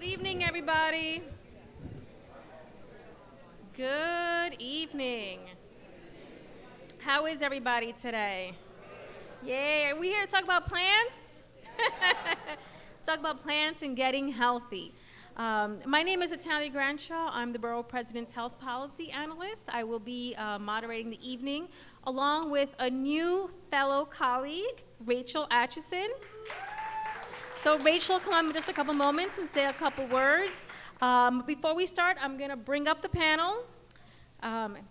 Good evening, everybody. Good evening. How is everybody today? Yay, are we here to talk about plants? Talk about plants and getting healthy. My name is Natalia Granshaw. I'm the Borough President's Health Policy Analyst. I will be moderating the evening along with a new fellow colleague, Rachel Atchison. So Rachel will come up in just a couple moments and say a couple words. Before we start, I'm going to bring up the panel.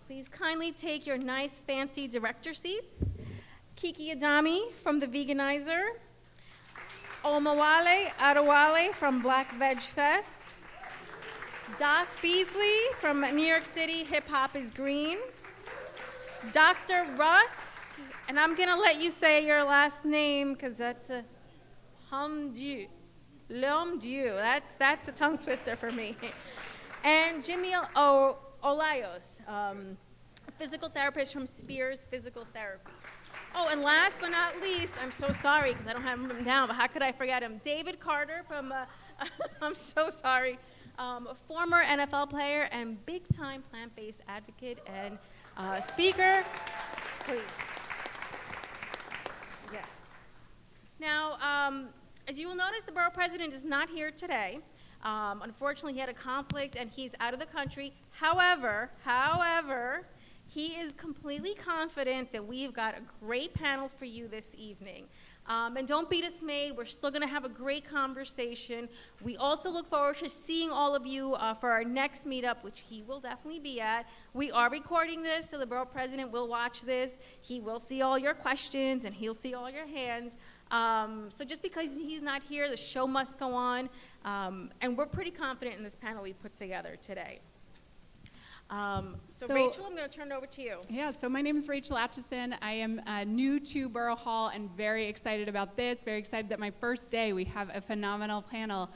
Please kindly take your nice, fancy director seats. Kiki Adami from The Veganizer. Omawale Adewale from Black Veg Fest. Doc Beasley from New York City Hip Hop is Green. Dr. Russ, and I'm going to let you say your last name because that's a Dieu. L'homme Dieu. That's a tongue twister for me. And Jimmy Olayos, a physical therapist from Spears Physical Therapy. Oh, and last but not least, I'm so sorry because I don't have him written down, but how could I forget him? David Carter from, I'm so sorry, a former NFL player and big-time plant-based advocate and speaker. Please. Yes. Now, as you will notice, the borough president is not here today. Unfortunately, he had a conflict and he's out of the country. However, he is completely confident that we've got a great panel for you this evening. And don't be dismayed, we're still gonna have a great conversation. We also look forward to seeing all of you for our next meetup, which he will definitely be at. We are recording this, so the borough president will watch this. He will see all your questions and he'll see all your hands. So just because he's not here, the show must go on. And we're pretty confident in this panel we put together today. So Rachel, I'm going to turn it over to you. Yeah, so my name is Rachel Atchison. I am new to Borough Hall and very excited about this, very excited that my first day we have a phenomenal panel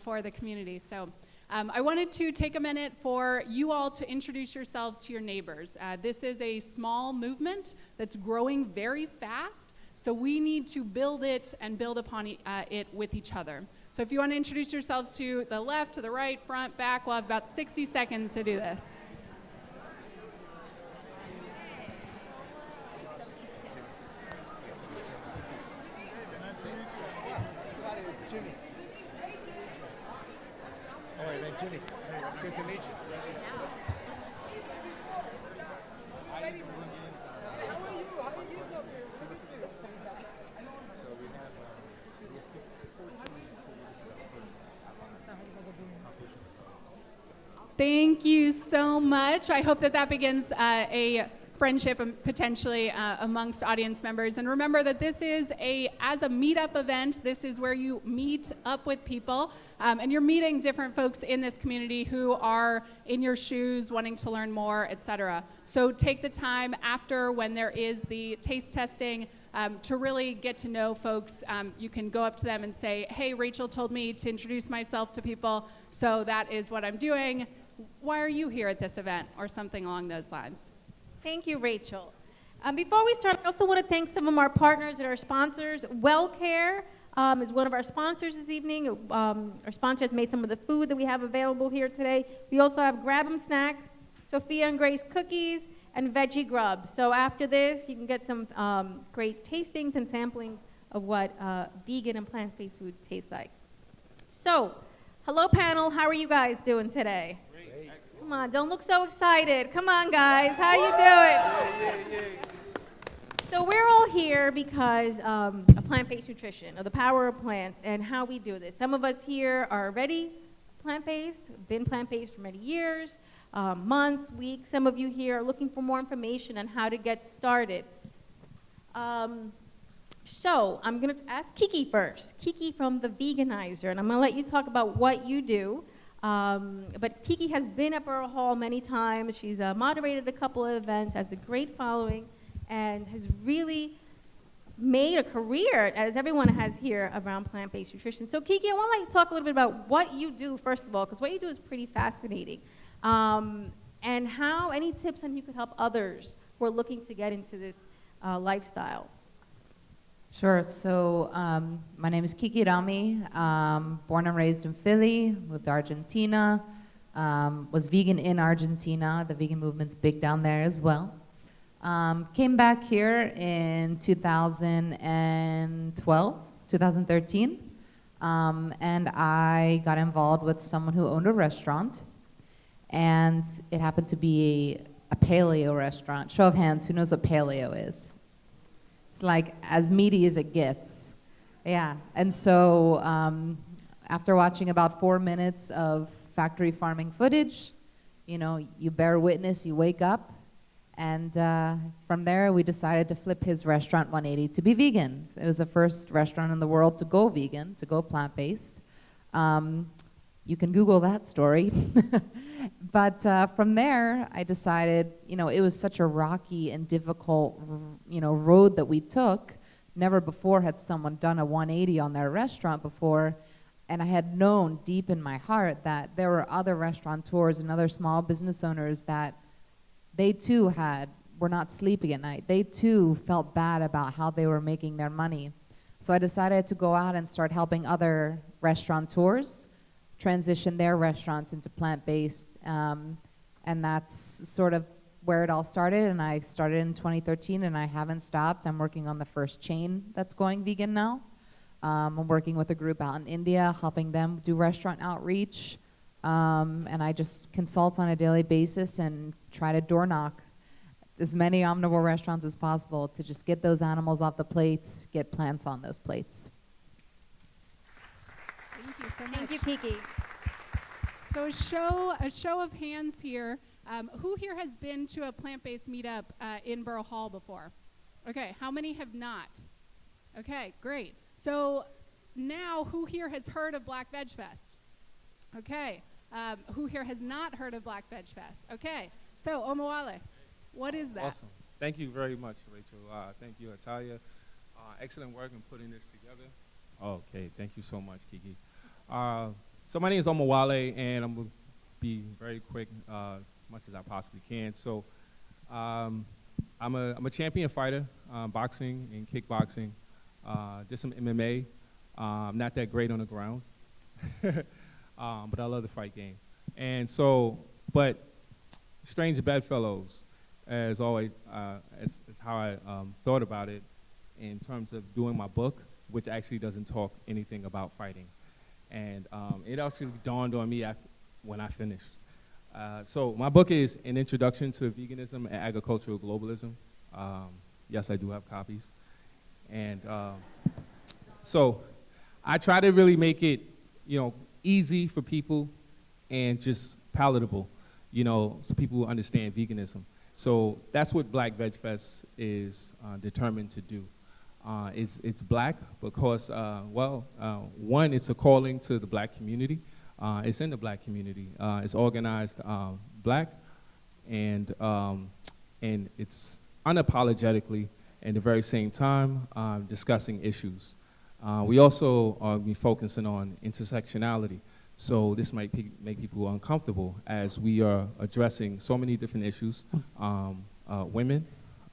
for the community. So I wanted to take a minute for you all to introduce yourselves to your neighbors. This is a small movement that's growing very fast, so we need to build it and build upon it with each other. So if you want to introduce yourselves to the left, to the right, front, back, we'll have about 60 seconds to do this. All right, then Jimmy, good to meet you. Thank you so much. I hope that begins a friendship potentially amongst audience members. And remember that this is as a meetup event, this is where you meet up with people and you're meeting different folks in this community who are in your shoes, wanting to learn more, etc. So take the time after when there is the taste testing to really get to know folks. You can go up to them and say, hey, Rachel told me to introduce myself to people, so that is what I'm doing. Why are you here at this event? Or something along those lines. Thank you, Rachel. Before we start, I also want to thank some of our partners and our sponsors. WellCare is one of our sponsors this evening. Our sponsor has made some of the food that we have available here today. We also have Grab 'em Snacks, Sophia and Grace Cookies, and Veggie Grub. So after this, you can get some great tastings and samplings of what vegan and plant-based food tastes like. So, hello panel, how are you guys doing today? Great. Come on, don't look so excited. Come on, guys, how you doing? Yeah. So we're all here because of plant-based nutrition, of the power of plants, and how we do this. Some of us here are already plant-based, been plant-based for many years, months, weeks. Some of you here are looking for more information on how to get started. So I'm going to ask Kiki first. Kiki from The Veganizer, and I'm going to let you talk about what you do. But Kiki has been at Borough Hall many times. She's moderated a couple of events, has a great following, and has really made a career, as everyone has here, around plant-based nutrition. So Kiki, I want to let you talk a little bit about what you do, first of all, because what you do is pretty fascinating. And how, any tips on you could help others who are looking to get into this lifestyle? Sure. So my name is Kiki Rami. Born and raised in Philly, moved to Argentina. Was vegan in Argentina. The vegan movement's big down there as well. Came back here in 2012, 2013. And I got involved with someone who owned a restaurant. And it happened to be a paleo restaurant. Show of hands, who knows what paleo is? It's like as meaty as it gets. Yeah, and so after watching about 4 minutes of factory farming footage, you know, you bear witness, you wake up, and from there we decided to flip his restaurant 180 to be vegan. It was the first restaurant in the world to go vegan, to go plant-based. You can Google that story. But from there, I decided, you know, it was such a rocky and difficult, you know, road that we took. Never before had someone done a 180 on their restaurant before. And I had known deep in my heart that there were other restaurateurs and other small business owners that they too were not sleeping at night. They too felt bad about how they were making their money. So I decided to go out and start helping other restaurateurs transition their restaurants into plant-based, and that's sort of where it all started. And I started in 2013, and I haven't stopped. I'm working on the first chain that's going vegan now. I'm working with a group out in India, helping them do restaurant outreach, and I just consult on a daily basis and try to door knock as many omnivore restaurants as possible to just get those animals off the plates, get plants on those plates. Thank you so much. Thank you, Kiki. So a show of hands here. Who here has been to a plant-based meetup in Borough Hall before? Okay, how many have not? Okay, great. So now, who here has heard of Black Veg Fest? Okay, who here has not heard of Black Veg Fest? Okay, so Omawale, what is that? Awesome. Thank you very much, Rachel. Thank you, Atalia. Excellent work in putting this together. Okay, thank you so much, Kiki. So my name is Omawale, and I'm going to be very quick as much as I possibly can. So I'm a champion fighter, boxing and kickboxing. Did some MMA. I'm not that great on the ground, but I love the fight game. And so, but Strange Bedfellows, as always, is how I thought about it in terms of doing my book, which actually doesn't talk anything about fighting. And it actually dawned on me when I finished. So my book is An Introduction to Veganism and Agricultural Globalism. Yes, I do have copies. And so I try to really make it, you know, easy for people and just palatable, you know, so people will understand veganism. So that's what Black Veg Fest is determined to do. It's black because, one, it's a calling to the black community. It's in the black community. It's organized black, and it's unapologetically, at the very same time, discussing issues. We also are focusing on intersectionality. So this might make people uncomfortable as we are addressing so many different issues. Women,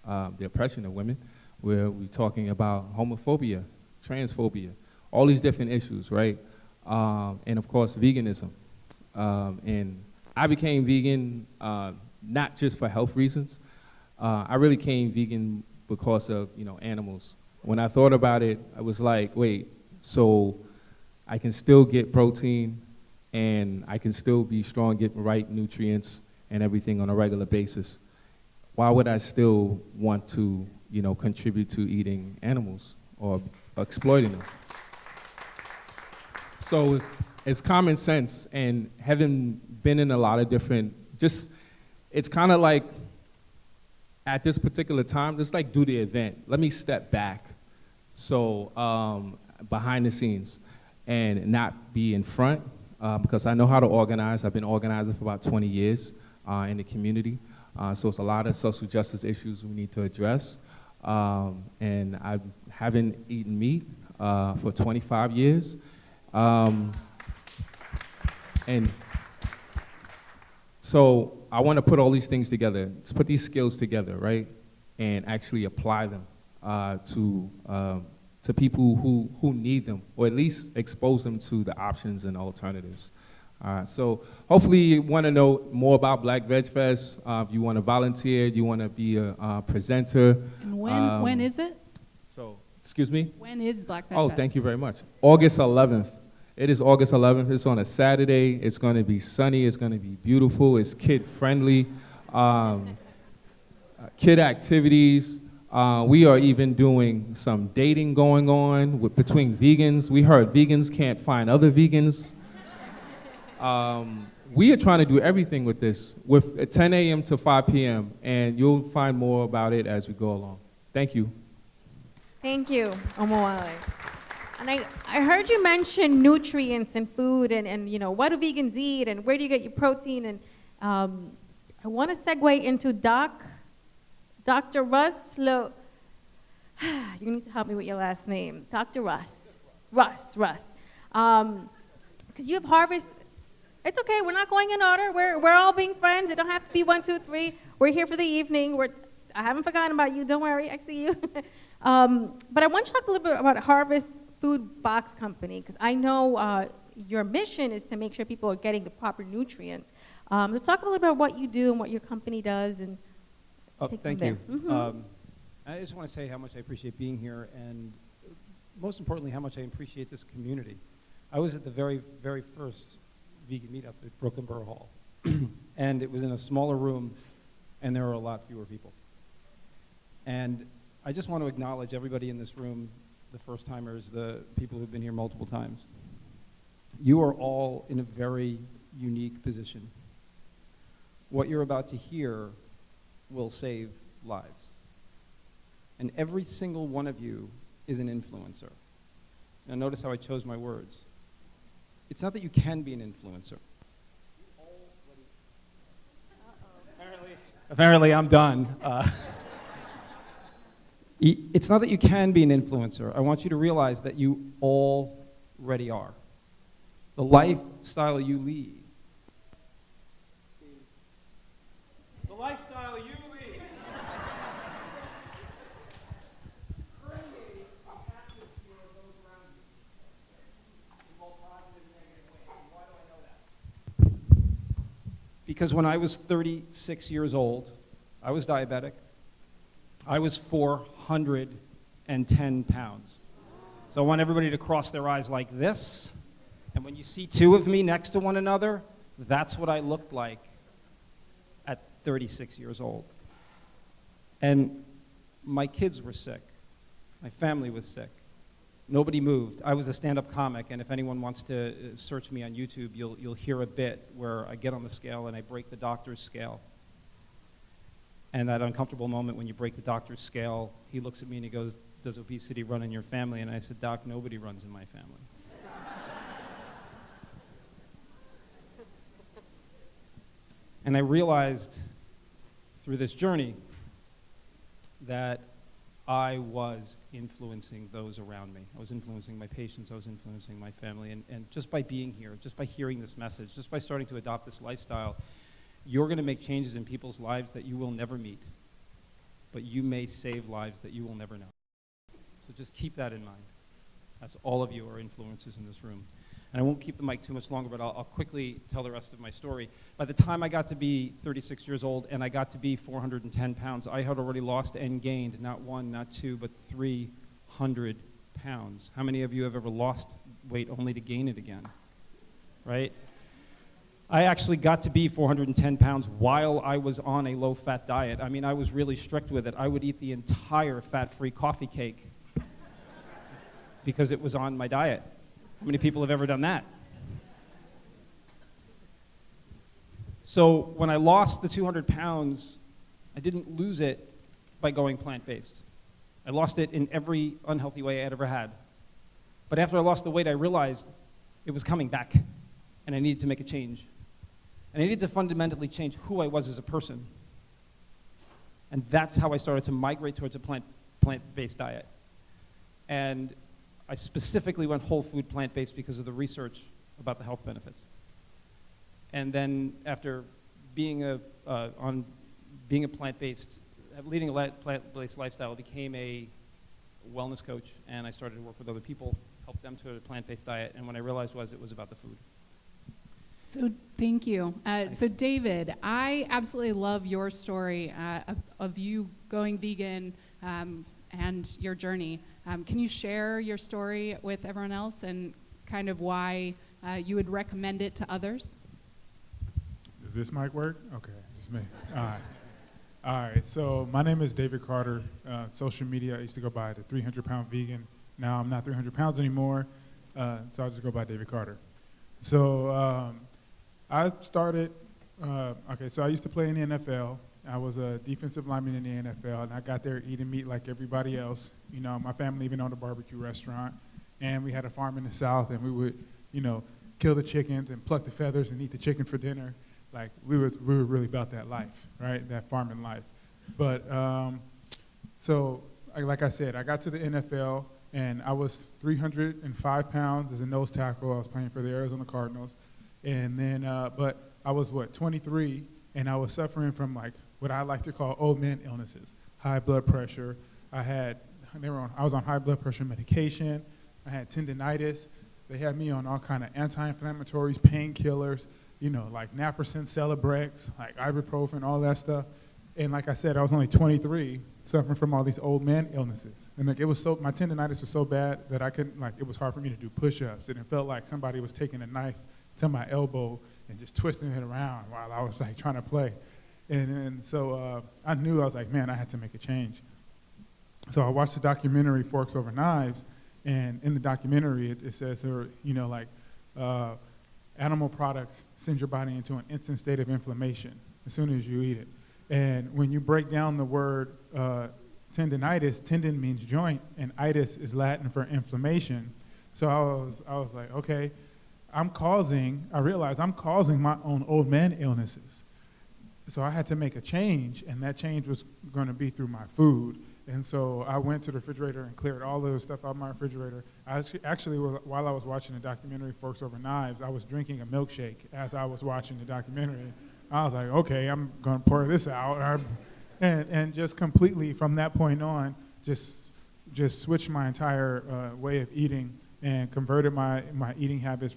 the oppression of women, where we're talking about homophobia, transphobia, all these different issues, right? And of course, veganism. And I became vegan not just for health reasons. I really became vegan because of, you know, animals. When I thought about it, I was like, wait, so I can still get protein and I can still be strong, get the right nutrients and everything on a regular basis. Why would I still want to, you know, contribute to eating animals or exploiting them? So it's common sense, and having been in a lot of different, it's kind of like, at this particular time, just like do the event. Let me step back, so behind the scenes, and not be in front, because I know how to organize. I've been organizing for about 20 years in the community. So it's a lot of social justice issues we need to address. And I haven't eaten meat for 25 years. And so I want to put all these things together, to put these skills together, right? And actually apply them to to people who need them, or at least expose them to the options and alternatives. So hopefully you want to know more about Black Veg Fest. If you want to volunteer, you want to be a presenter. And when is it? So, excuse me? When is Black Veg Oh, Fest? thank you very much. August 11th. It is August 11th. It's on a Saturday. It's going to be sunny. It's going to be beautiful. It's kid-friendly. Kid activities. We are even doing some dating going on between vegans. We heard vegans can't find other vegans. We are trying to do everything with this, with 10 a.m. to 5 p.m., and you'll find more about it as we go along. Thank you. Thank you, Omowale. And I heard you mention nutrients and food and you know, what do vegans eat and where do you get your protein? And I want to segue into Dr. Russ. You need to help me with your last name. Dr. Russ. Russ. Because you have Harvest. It's okay, we're not going in order. We're all being friends. It don't have to be 1, 2, 3. We're here for the evening. I haven't forgotten about you. Don't worry, I see you. But I want to talk a little bit about Harvest Food Box Company, because I know your mission is to make sure people are getting the proper nutrients. So talk a little bit about what you do and what your company does, and take thank from you. there. Mm-hmm. I just want to say how much I appreciate being here, and most importantly, how much I appreciate this community. I was at the very, very first vegan meetup at Brooklyn Borough Hall, and it was in a smaller room, and there were a lot fewer people. And I just want to acknowledge everybody in this room, the first-timers, the people who've been here multiple times. You are all in a very unique position. What you're about to hear will save lives. And every single one of you is an influencer. Now notice how I chose my words. It's not that you can be an influencer. Apparently I'm done. It's not that you can be an influencer. I want you to realize that you already are. The lifestyle you lead. The lifestyle you lead. Creates an atmosphere of those around you. In both positive and negative ways. And why do I know that? Because when I was 36 years old, I was diabetic. I was 410 pounds. So I want everybody to cross their eyes like this. And when you see two of me next to one another, that's what I looked like at 36 years old. And my kids were sick. My family was sick. Nobody moved. I was a stand-up comic, and if anyone wants to search me on YouTube, you'll hear a bit where I get on the scale and I break the doctor's scale. And that uncomfortable moment when you break the doctor's scale, he looks at me and he goes, "Does obesity run in your family?" And I said, "Doc, nobody runs in my family." And I realized through this journey that I was influencing those around me. I was influencing my patients, I was influencing my family, and just by being here, just by hearing this message, just by starting to adopt this lifestyle, you're going to make changes in people's lives that you will never meet, but you may save lives that you will never know. So just keep that in mind. That's all of you are influencers in this room. And I won't keep the mic too much longer, but I'll quickly tell the rest of my story. By the time I got to be 36 years old and I got to be 410 pounds, I had already lost and gained not 1, not 2, but 300 pounds. How many of you have ever lost weight only to gain it again? Right? I actually got to be 410 pounds while I was on a low-fat diet. I mean, I was really strict with it. I would eat the entire fat-free coffee cake because it was on my diet. How many people have ever done that? So when I lost the 200 pounds, I didn't lose it by going plant-based. I lost it in every unhealthy way I had ever had. But after I lost the weight, I realized it was coming back, and I needed to make a change. And I needed to fundamentally change who I was as a person. And that's how I started to migrate towards a plant-based diet. And I specifically went whole food plant-based because of the research about the health benefits. And then after being a plant-based, leading a plant-based lifestyle, it became a wellness coach, and I started to work with other people, help them to a plant-based diet, and what I realized was it was about the food. So thank you. So David, I absolutely love your story of you going vegan and your journey. Can you share your story with everyone else and kind of why you would recommend it to others? Does this mic work? Okay, just me. All right, so my name is David Carter. Social media, I used to go by the 300-pound vegan. Now I'm not 300 pounds anymore, so I'll just go by David Carter. So I started, so I used to play in the NFL. I was a defensive lineman in the NFL, and I got there eating meat like everybody else. You know, my family even owned a barbecue restaurant, and we had a farm in the South, and we would, kill the chickens and pluck the feathers and eat the chicken for dinner. Like, we were really about that life, right, that farming life. But like I said, I got to the NFL, and I was 305 pounds as a nose tackle. I was playing for the Arizona Cardinals. And then, but I was, 23, and I was suffering from, like, what I like to call old man illnesses, high blood pressure. I was on high blood pressure medication. I had tendinitis. They had me on all kind of anti-inflammatories, painkillers, like naproxen, Celebrex, like ibuprofen, all that stuff. And like I said, I was only 23, suffering from all these old man illnesses. And like my tendinitis was so bad that I couldn't, like, it was hard for me to do push-ups. And it felt like somebody was taking a knife to my elbow and just twisting it around while I was like trying to play. And so I knew, I was like, man, I had to make a change. So I watched the documentary Forks Over Knives, and in the documentary it says, animal products send your body into an instant state of inflammation as soon as you eat it. And when you break down the word tendinitis, tendon means joint, and itis is Latin for inflammation. So I was like, okay, I realized I'm causing my own old man illnesses. So I had to make a change, and that change was going to be through my food. And so I went to the refrigerator and cleared all of the stuff out of my refrigerator. While I was watching the documentary Forks Over Knives, I was drinking a milkshake as I was watching the documentary. I was like, okay, I'm going to pour this out. And just completely from that point on, just switched my entire way of eating and converted my eating habits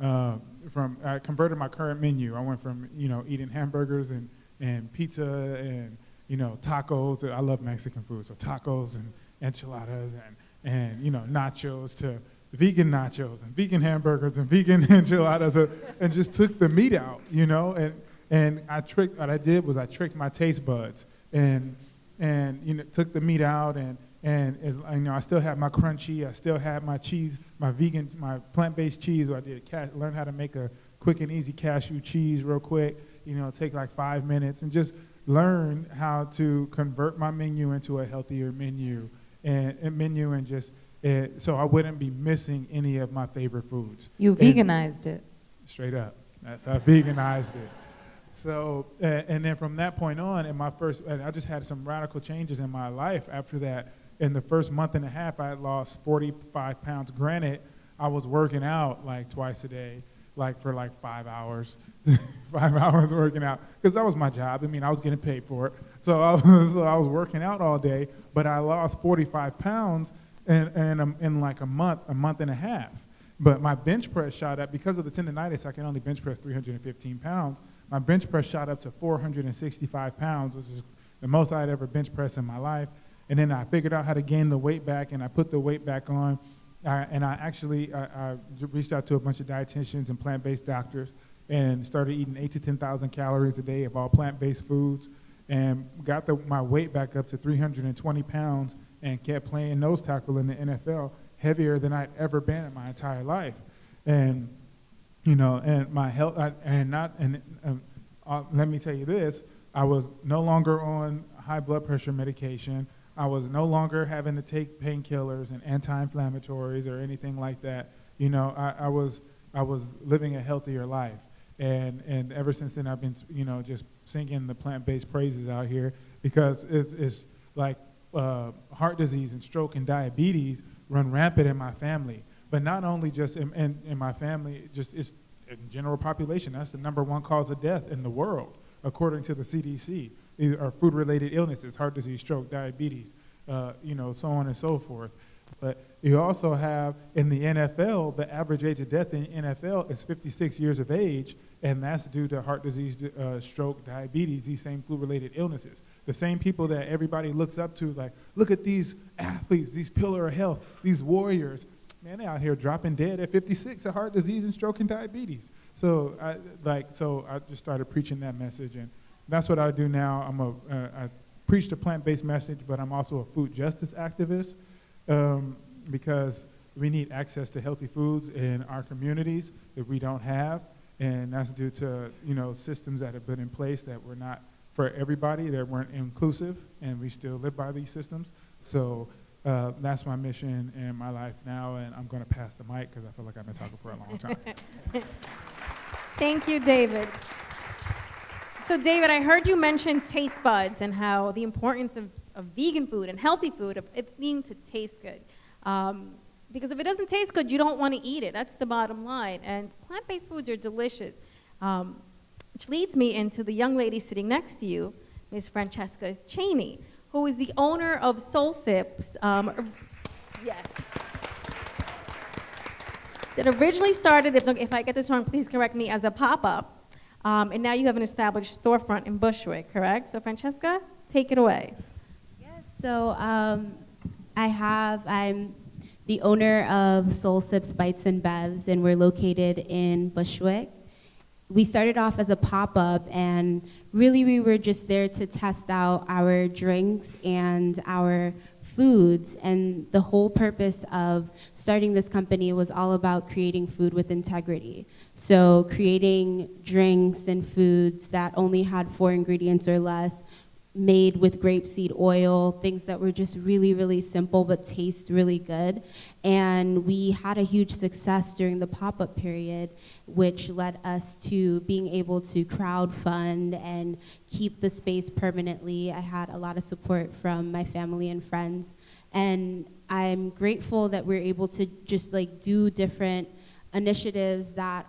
I converted my current menu. I went from, eating hamburgers and pizza and, tacos. I love Mexican food, so tacos and enchiladas and nachos to vegan nachos and vegan hamburgers and vegan enchiladas and just took the meat out, and I tricked my taste buds and took the meat out and I still had my crunchy, I still had my cheese, my plant-based cheese. I learn how to make a quick and easy cashew cheese real quick, take like 5 minutes, and just learn how to convert my menu into a healthier menu so I wouldn't be missing any of my favorite foods. You veganized it. Straight up. That's how I veganized it. So, and then from that point on, I just had some radical changes in my life after that. In the first month and a half, I had lost 45 pounds. Granted, I was working out like twice a day, like for like 5 hours, 5 hours working out, because that was my job. I mean, I was getting paid for it. So I was working out all day, but I lost 45 pounds in like a month and a half. But my bench press shot up. Because of the tendinitis, I can only bench press 315 pounds. My bench press shot up to 465 pounds, which is the most I had ever bench pressed in my life. And then I figured out how to gain the weight back, and I put the weight back on. I reached out to a bunch of dietitians and plant-based doctors and started eating 8,000 to 10,000 calories a day of all plant-based foods, and got my weight baback up to 320 pounds and kept playing nose tackle in the NFL, heavier than I'd ever been in my entire life. And and my health, let me tell you this, I was no longer on high blood pressure medication. I was no longer having to take painkillers and anti-inflammatories or anything like that. I was living a healthier life. And ever since then, I've been, just singing the plant-based praises out here, because it's like heart disease and stroke and diabetes run rampant in my family. But not only just in my family, just it's in general population. That's the #1 cause of death in the world, according to the CDC. These are food-related illnesses: heart disease, stroke, diabetes. so on and so forth. But you also have in the NFL, the average age of death in the NFL is 56 years of age, and that's due to heart disease, stroke, diabetes, these same food-related illnesses. The same people that everybody looks up to, like, look at these athletes, these pillar of health, these warriors. Man, they're out here dropping dead at 56 of heart disease and stroke and diabetes. So I just started preaching that message, and that's what I do now. I preach the plant-based message, but I'm also a food justice activist. Because we need access to healthy foods in our communities that we don't have, and that's due to systems that have been in place that were not for everybody, that weren't inclusive, and we still live by these systems. So that's my mission in my life now, and I'm going to pass the mic because I feel like I've been talking for a long time. Thank you, David. So David, I heard you mention taste buds and how the importance of vegan food and healthy food, of it needing to taste good. Because if it doesn't taste good, you don't want to eat it. That's the bottom line. And plant-based foods are delicious. Which leads me into the young lady sitting next to you, Ms. Francesca Cheney, who is the owner of Soul Sips. Yes. That originally started, if I get this wrong, please correct me, as a pop-up. And now you have an established storefront in Bushwick, correct? So Francesca, take it away. So I'm the owner of Soul Sips Bites and Bevs, and we're located in Bushwick. We started off as a pop-up, and really we were just there to test out our drinks and our foods, and the whole purpose of starting this company was all about creating food with integrity. So creating drinks and foods that only had 4 ingredients or less, made with grapeseed oil, things that were just really, really simple but taste really good. And we had a huge success during the pop-up period, which led us to being able to crowdfund and keep the space permanently. I had a lot of support from my family and friends. And I'm grateful that we're able to just do different initiatives that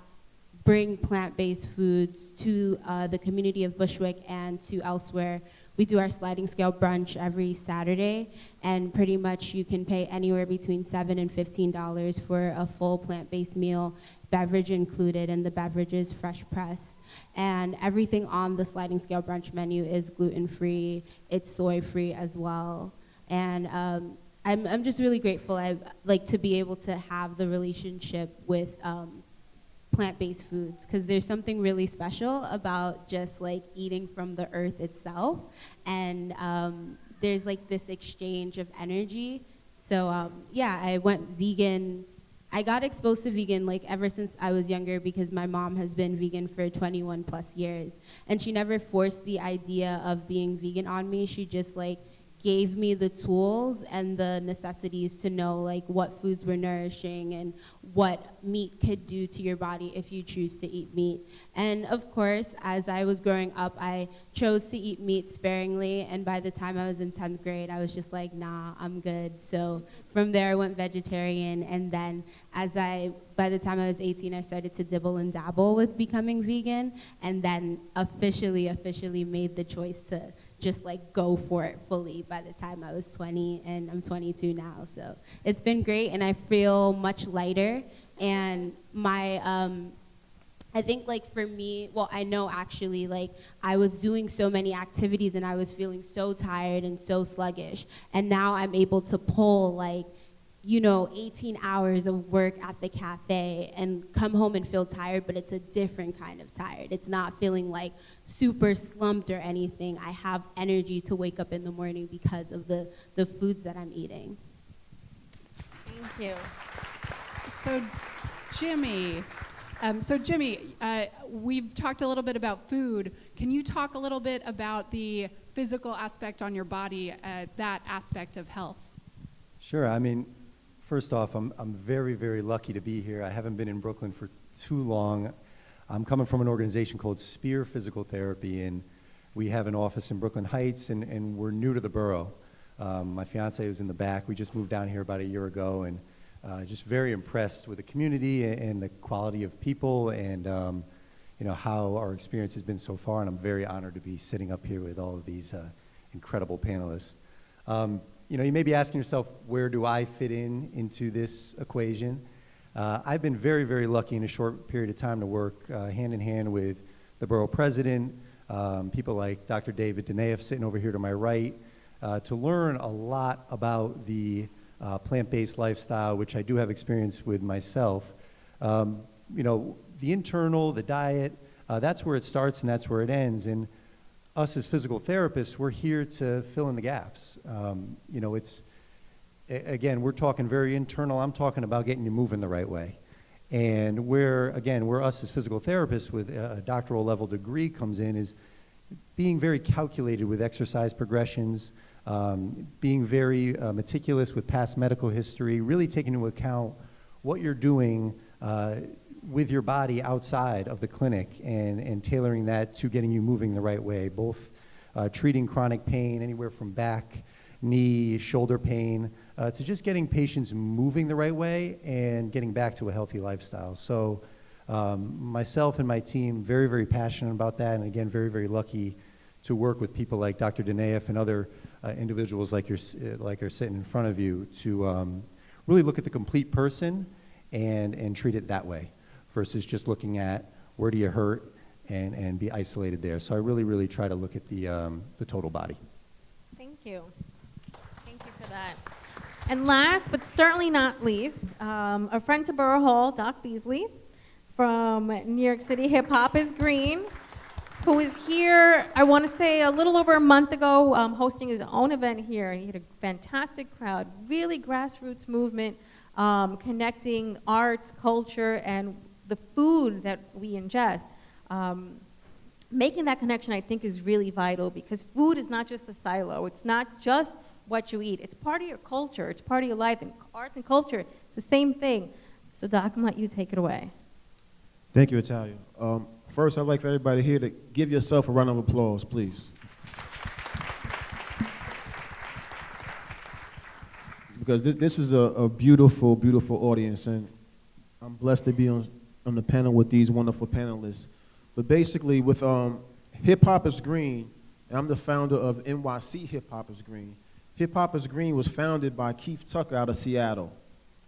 bring plant-based foods to the community of Bushwick and to elsewhere. We do our sliding scale brunch every Saturday, and pretty much you can pay anywhere between $7 and $15 for a full plant-based meal, beverage included, and the beverage is fresh pressed. And everything on the sliding scale brunch menu is gluten-free, it's soy-free as well. And I'm just really grateful to be able to have the relationship with plant-based foods, because there's something really special about just eating from the earth itself, and there's this exchange of energy. So I went vegan. I got exposed to vegan ever since I was younger, because my mom has been vegan for 21 plus years, and she never forced the idea of being vegan on me. She just gave me the tools and the necessities to know what foods were nourishing and what meat could do to your body if you choose to eat meat. And of course, as I was growing up, I chose to eat meat sparingly, and by the time I was in 10th grade, I was just nah, I'm good. So from there I went vegetarian, and then by the time I was 18, I started to dibble and dabble with becoming vegan, and then officially made the choice to just go for it fully by the time I was 20, and I'm 22 now. So it's been great, and I feel much lighter. And my, I think for me, I know actually I was doing so many activities and I was feeling so tired and so sluggish. And now I'm able to pull 18 hours of work at the cafe and come home and feel tired, but it's a different kind of tired. It's not feeling super slumped or anything. I have energy to wake up in the morning because of the foods that I'm eating. Thank you. So Jimmy, we've talked a little bit about food. Can you talk a little bit about the physical aspect on your body, that aspect of health? Sure. I mean, first off, I'm very, very lucky to be here. I haven't been in Brooklyn for too long. I'm coming from an organization called Spear Physical Therapy, and we have an office in Brooklyn Heights, and we're new to the borough. My fiance was in the back. We just moved down here about a year ago, and just very impressed with the community and the quality of people, and how our experience has been so far. And I'm very honored to be sitting up here with all of these incredible panelists. you may be asking yourself, where do I fit into this equation? I've been very, very lucky in a short period of time to work hand in hand with the Borough President, people like Dr. David Denaeff sitting over here to my right, to learn a lot about the plant-based lifestyle, which I do have experience with myself. The internal, the diet, that's where it starts and that's where it ends. And us as physical therapists, we're here to fill in the gaps. Again, we're talking very internal. I'm talking about getting you moving the right way. And we're us as physical therapists with a doctoral level degree comes in is being very calculated with exercise progressions, being very meticulous with past medical history, really taking into account what you're doing with your body outside of the clinic and tailoring that to getting you moving the right way, both treating chronic pain, anywhere from back, knee, shoulder pain, to just getting patients moving the right way and getting back to a healthy lifestyle. So myself and my team, very, very passionate about that, and again, very, very lucky to work with people like Dr. Denaeff and other individuals like are sitting in front of you to really look at the complete person and treat it that way versus just looking at where do you hurt and be isolated there. So I really, really try to look at the total body. Thank you. Thank you for that. And last, but certainly not least, a friend to Borough Hall, Doc Beasley, from New York City Hip Hop is Green, who is here, I want to say, a little over a month ago, hosting his own event here. And he had a fantastic crowd, really grassroots movement, connecting arts, culture, and the food that we ingest. Making that connection, I think, is really vital because food is not just a silo. It's not just what you eat. It's part of your culture. It's part of your life. And arts and culture, it's the same thing. So, Doc, I'm going to let you take it away. Thank you, Italia. First, I'd like for everybody here to give yourself a round of applause, please. Because this is a beautiful, beautiful audience, and I'm blessed to be on the panel with these wonderful panelists. But basically, with Hip Hop is Green, and I'm the founder of NYC Hip Hop is Green. Hip Hop is Green was founded by Keith Tucker out of Seattle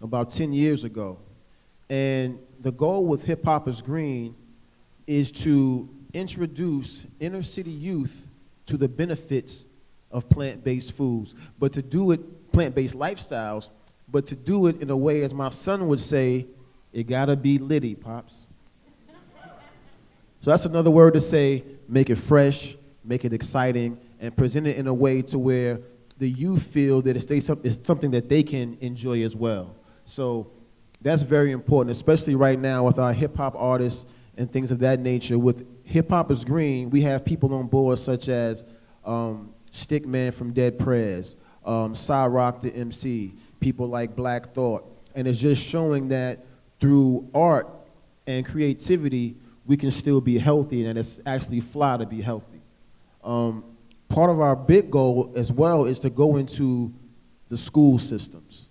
about 10 years ago. And the goal with Hip Hop is Green is to introduce inner city youth to the benefits of plant-based foods, but to do it, plant-based lifestyles, but to do it in a way, as my son would say, it gotta be litty, Pops. So that's another word to say, make it fresh, make it exciting, and present it in a way to where the youth feel that it's something that they can enjoy as well. So that's very important, especially right now with our hip-hop artists and things of that nature. With Hip Hop is Green, we have people on board such as Stickman from Dead Prez, Cyrock the MC, people like Black Thought. And it's just showing that through art and creativity, we can still be healthy, and it's actually fly to be healthy. Part of our big goal as well is to go into the school systems.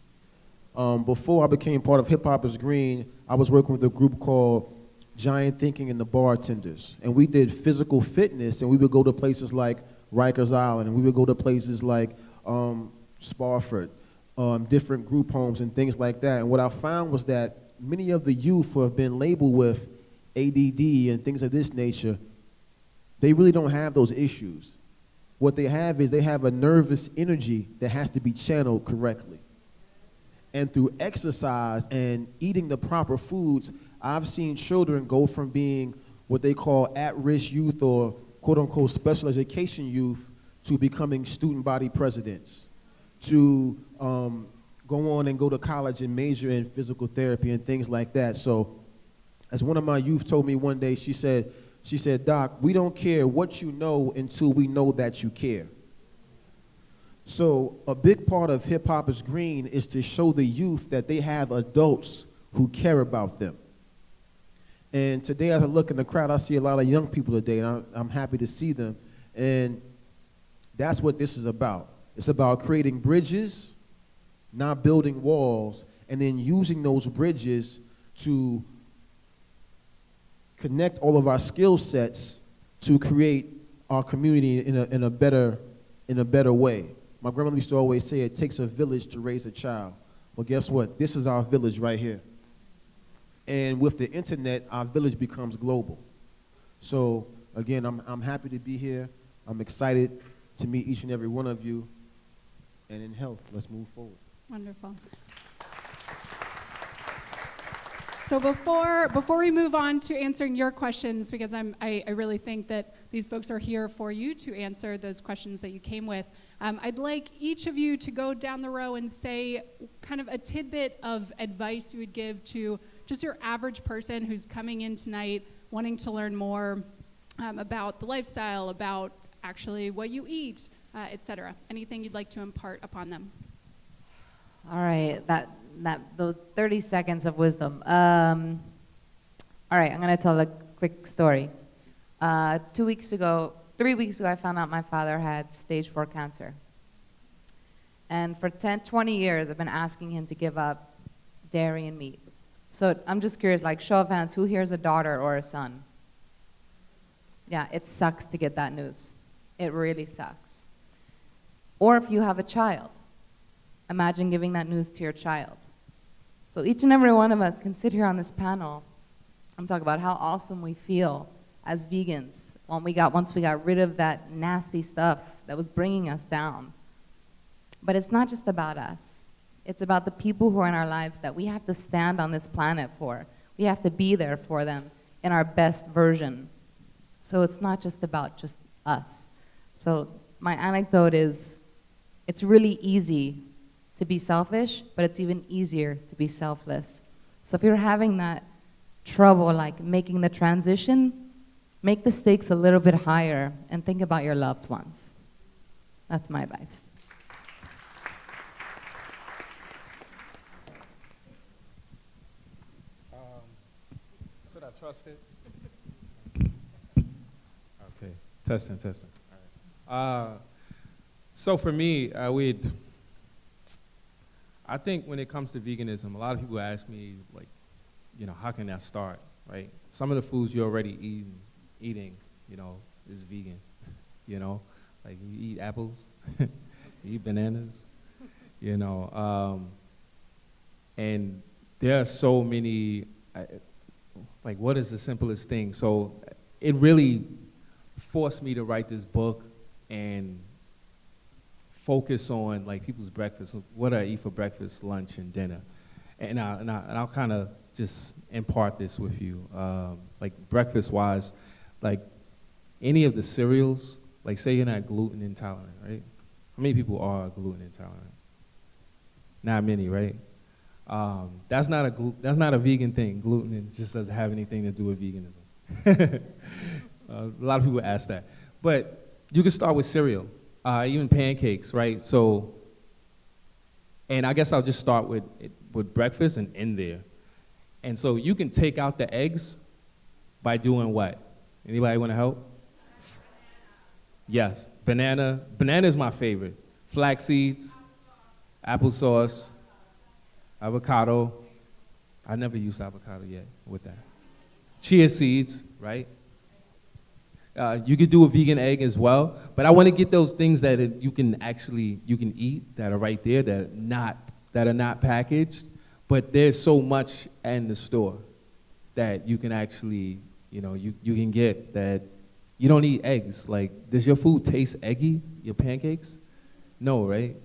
Before I became part of Hip Hop is Green, I was working with a group called Giant Thinking and the Bartenders. And we did physical fitness, and we would go to places like Rikers Island, and we would go to places like Spofford, different group homes and things like that. And what I found was that many of the youth who have been labeled with ADD and things of this nature, they really don't have those issues. What they have is they have a nervous energy that has to be channeled correctly. And through exercise and eating the proper foods, I've seen children go from being what they call at-risk youth or quote-unquote special education youth to becoming student body presidents, to go on and go to college and major in physical therapy and things like that. So as one of my youth told me one day, she said, Doc, we don't care what you know until we know that you care. So a big part of Hip Hop is Green is to show the youth that they have adults who care about them. And today as I look in the crowd, I see a lot of young people today, and I'm happy to see them. And that's what this is about. It's about creating bridges, not building walls, and then using those bridges to connect all of our skill sets to create our community in a better way. My grandmother used to always say it takes a village to raise a child. Well, guess what? This is our village right here. And with the internet, our village becomes global. So again, I'm happy to be here. I'm excited to meet each and every one of you. And in health, let's move forward. Wonderful. So before we move on to answering your questions, because I really think that these folks are here for you to answer those questions that you came with, I'd like each of you to go down the row and say kind of a tidbit of advice you would give to just your average person who's coming in tonight wanting to learn more about the lifestyle, about actually what you eat, et cetera. Anything you'd like to impart upon them? All right, those 30 seconds of wisdom. All right, I'm gonna tell a quick story. 3 weeks ago, I found out my father had stage 4 cancer. And for 10, 20 years, I've been asking him to give up dairy and meat. So I'm just curious, like, show of hands, who here is a daughter or a son? Yeah, it sucks to get that news. It really sucks. Or if you have a child, imagine giving that news to your child. So each and every one of us can sit here on this panel and talk about how awesome we feel as vegans once we got rid of that nasty stuff that was bringing us down. But it's not just about us. It's about the people who are in our lives that we have to stand on this planet for. We have to be there for them in our best version. So it's not just about just us. So my anecdote is, it's really easy to be selfish, but it's even easier to be selfless. So if you're having that trouble, like making the transition, make the stakes a little bit higher and think about your loved ones. That's my advice. Should I trust it? Okay, testing. All right. So for me, I think when it comes to veganism, a lot of people ask me, like, how can I start, right? Some of the foods you're already eating, is vegan, like you eat apples, you eat bananas, and there are so many, like, what is the simplest thing? So it really forced me to write this book and focus on, like, people's breakfast, what I eat for breakfast, lunch, and dinner. And I'll kind of just impart this with you. Like, breakfast-wise, like, any of the cereals, like, say you're not gluten intolerant, right? How many people are gluten intolerant? Not many, right? That's not a vegan thing. Gluten just doesn't have anything to do with veganism. A lot of people ask that. But you can start with cereal. Even pancakes, right? So, and I guess I'll just start with breakfast and end there. And so you can take out the eggs by doing what? Anybody want to help? Yes, banana. Banana is my favorite. Flax seeds, applesauce, avocado. I never used avocado yet with that. Chia seeds, right? You could do a vegan egg as well, but I want to get those things that you can eat that are right there that are not packaged, but there's so much in the store that you can actually, you can get that you don't eat eggs. Like, does your food taste eggy, your pancakes? No, right?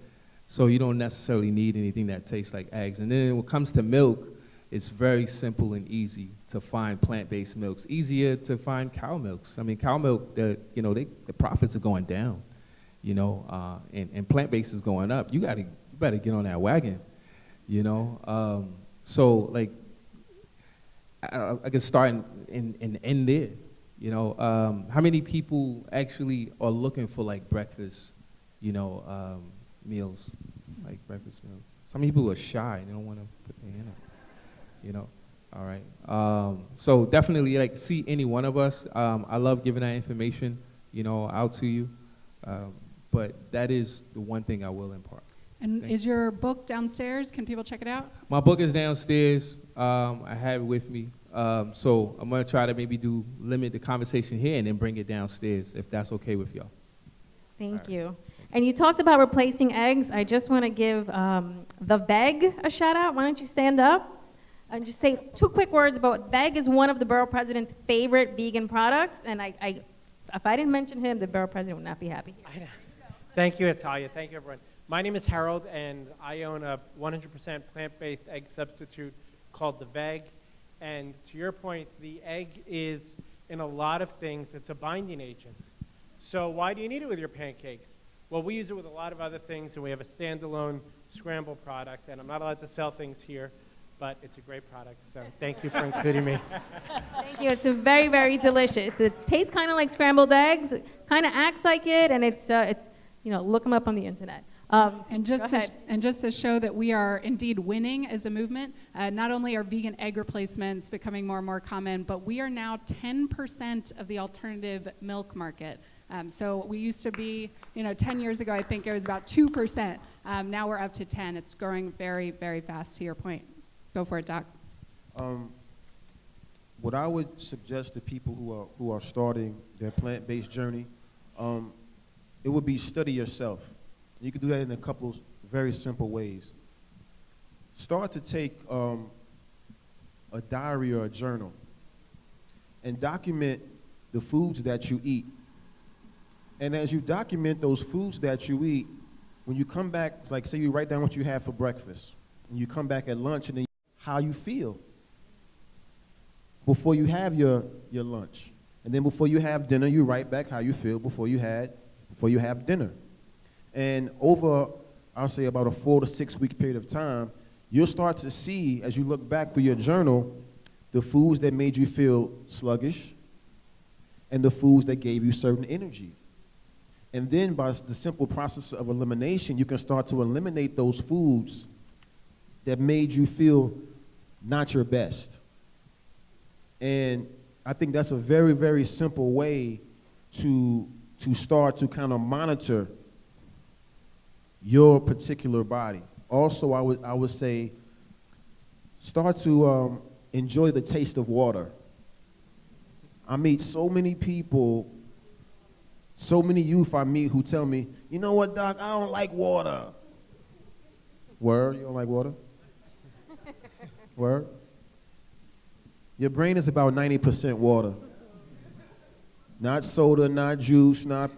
So you don't necessarily need anything that tastes like eggs. And then when it comes to milk, it's very simple and easy to find plant-based milks. Easier to find cow milks. I mean, cow milk, the profits are going down, and plant-based is going up. You better get on that wagon, So, like, I can start and end there, How many people actually are looking for, like, breakfast, meals, like breakfast meals? Some people are shy. They don't want to put their hand up. All right. So definitely, like, see any one of us. I love giving that information, out to you. But that is the one thing I will impart. And is your book downstairs? Can people check it out? My book is downstairs. I have it with me. So I'm going to try to maybe limit the conversation here and then bring it downstairs, if that's okay with y'all. Thank you. And you talked about replacing eggs. I just want to give the Veg a shout out. Why don't you stand up and just say 2 quick words about Veg is one of the Borough President's favorite vegan products. And if I didn't mention him, the Borough President would not be happy here. I know. Thank you, Natalia. Thank you, everyone. My name is Harold, and I own a 100% plant-based egg substitute called the Veg. And to your point, the egg is, in a lot of things, it's a binding agent. So why do you need it with your pancakes? Well, we use it with a lot of other things, and we have a standalone scramble product, and I'm not allowed to sell things here, but it's a great product, so thank you for including me. Thank you. It's very, very delicious. It tastes kind of like scrambled eggs, kind of acts like it, and it's look them up on the internet. And just to show that we are indeed winning as a movement, not only are vegan egg replacements becoming more and more common, but we are now 10% of the alternative milk market. So we used to be, 10 years ago, I think it was about 2%. Now we're up to 10. It's growing very, very fast, to your point. Go for it, Doc. What I would suggest to people who are starting their plant-based journey, it would be study yourself. You can do that in a couple of very simple ways. Start to take a diary or a journal and document the foods that you eat. And as you document those foods that you eat, when you come back, it's like say you write down what you had for breakfast, and you come back at lunch and then how you feel before you have your lunch. And then before you have dinner, you write back how you feel before you have dinner. And over, I'll say about a 4 to 6 week period of time, you'll start to see, as you look back through your journal, the foods that made you feel sluggish and the foods that gave you certain energy. And then by the simple process of elimination, you can start to eliminate those foods that made you feel not your best. And I think that's a very, very simple way to start to kind of monitor your particular body. Also, I would say start to enjoy the taste of water. I meet so many people, so many youth I meet who tell me, you know what, Doc, I don't like water. Word, you don't like water? Word? Your brain is about 90% water. Not soda, not juice, not,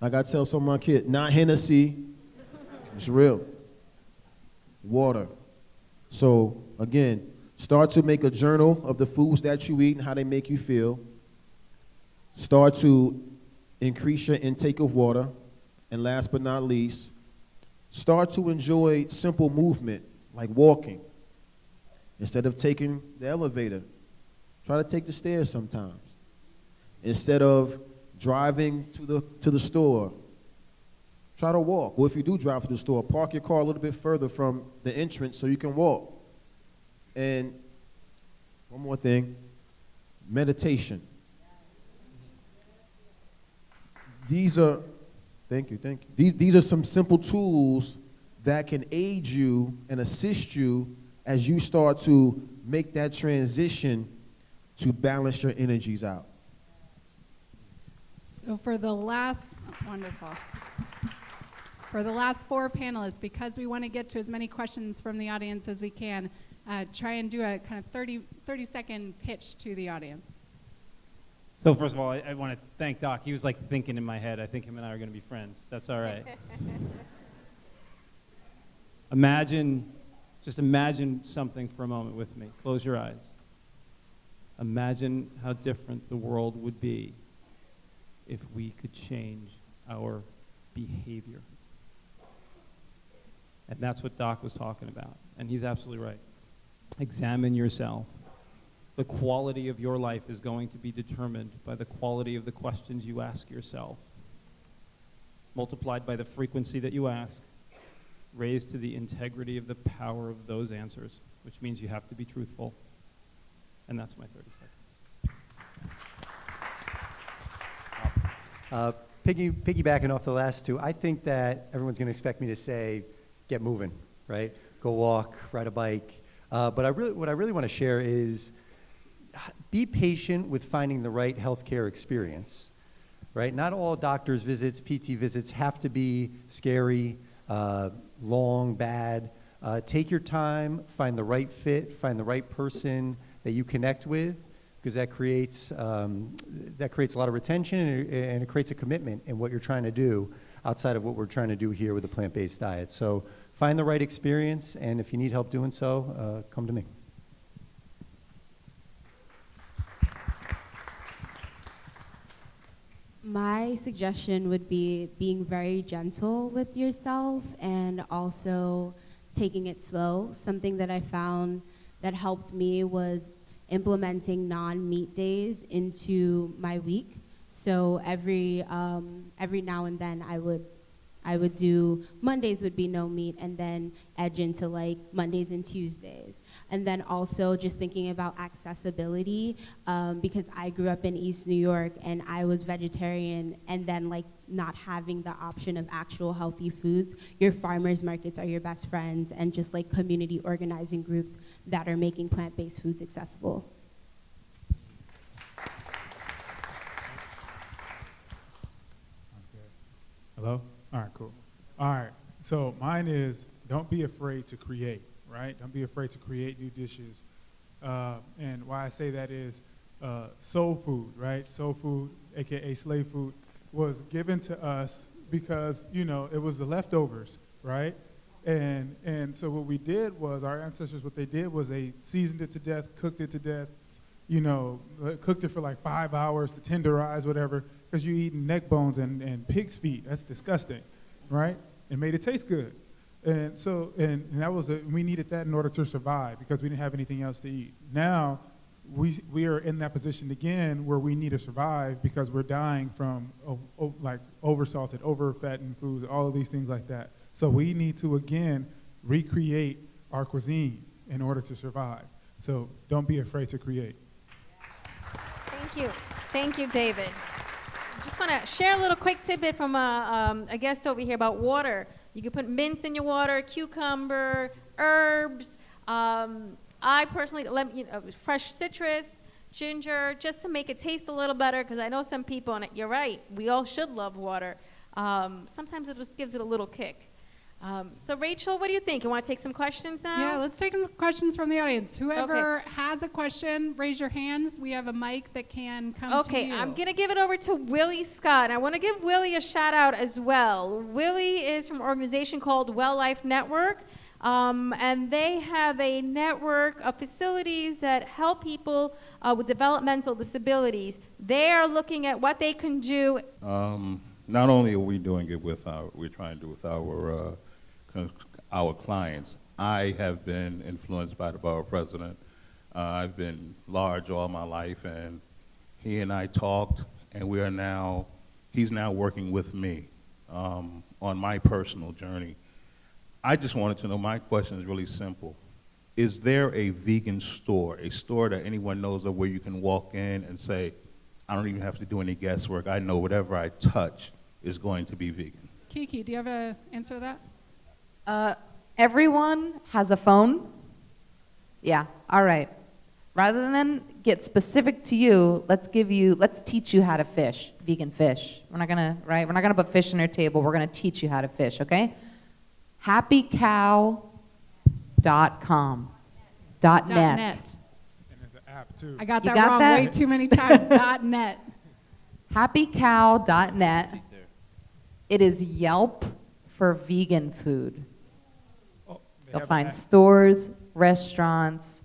like I tell some of my kids, not Hennessy. It's real. Water. So, again, start to make a journal of the foods that you eat and how they make you feel. Start to increase your intake of water. And last but not least, start to enjoy simple movement, like walking. Instead of taking the elevator, try to take the stairs sometimes. Instead of driving to the store, try to walk. Or if you do drive to the store, park your car a little bit further from the entrance so you can walk. And one more thing, meditation. These are, thank you. These are some simple tools that can aid you and assist you as you start to make that transition to balance your energies out. So for the last, wonderful. For the last 4 panelists, because we want to get to as many questions from the audience as we can, try and do a kind of 30-second pitch to the audience. So first of all, I want to thank Doc. He was like thinking in my head. I think him and I are going to be friends. That's all right. Just imagine something for a moment with me. Close your eyes. Imagine how different the world would be if we could change our behavior. And that's what Doc was talking about. And he's absolutely right. Examine yourself. The quality of your life is going to be determined by the quality of the questions you ask yourself, multiplied by the frequency that you ask, raised to the integrity of the power of those answers, which means you have to be truthful. And that's my 30 seconds. Piggybacking off the last two, I think that everyone's going to expect me to say, get moving, right? Go walk, ride a bike. But what I really want to share is be patient with finding the right healthcare experience, right? right? Not all doctor's visits, PT visits have to be scary, long, bad. Take your time, find the right fit, find the right person that you connect with, because that creates a lot of retention, and it creates a commitment in what you're trying to do outside of what we're trying to do here with a plant-based diet. So find the right experience, and if you need help doing so, come to me. My suggestion would be being very gentle with yourself and also taking it slow. Something that I found that helped me was implementing non-meat days into my week. So every now and then I would do Mondays would be no meat, and then edge into like Mondays and Tuesdays. And then also just thinking about accessibility, because I grew up in East New York and I was vegetarian, and then like not having the option of actual healthy foods. Your farmers markets are your best friends, and just like community organizing groups that are making plant-based foods accessible. Sounds good. Hello? All right, cool. All right, so mine is don't be afraid to create, right? Don't be afraid to create new dishes. And why I say that is soul food, right? Soul food, AKA slave food, was given to us because, you know, it was the leftovers, right? And so what we did was, our ancestors, what they did was they seasoned it to death, cooked it to death, you know, cooked it for like 5 hours to tenderize, whatever, because you're eating neck bones and pig's feet. That's disgusting, right? It made it taste good. And so, and that was, we needed that in order to survive because we didn't have anything else to eat. Now, we are in that position again where we need to survive because we're dying from like oversalted, overfattened foods, all of these things like that. So we need to, again, recreate our cuisine in order to survive. So don't be afraid to create. Thank you. Thank you, David. Just want to share a little quick tidbit from a guest over here about water. You can put mint in your water, cucumber, herbs. I personally fresh citrus, ginger, just to make it taste a little better, because I know some people, and you're right, we all should love water. Sometimes it just gives it a little kick. So Rachel, what do you think? You want to take some questions now? Yeah, let's take some questions from the audience. Whoever has a question, raise your hands. We have a mic that can come to you. Okay, I'm going to give it over to Willie Scott. And I want to give Willie a shout out as well. Willie is from an organization called Well Life Network. And they have a network of facilities that help people with developmental disabilities. They are looking at what they can do. Not only are we doing it with we're trying to do with our clients. I have been influenced by the Borough President. I've been large all my life, and he and I talked, and he's now working with me on my personal journey. I just wanted to know, my question is really simple. Is there a vegan store, a store that anyone knows of where you can walk in and say, I don't even have to do any guesswork, I know whatever I touch is going to be vegan? Kiki, do you have an answer to that? Everyone has a phone. Yeah, all right. Rather than get specific to you, let's teach you how to fish, vegan fish. We're not gonna put fish on your table. We're gonna teach you how to fish, okay? happycow.com. .net. And there's an app too. I got You that got wrong that? way too many times. .net. happycow.net. It is Yelp for vegan food. You'll find stores, restaurants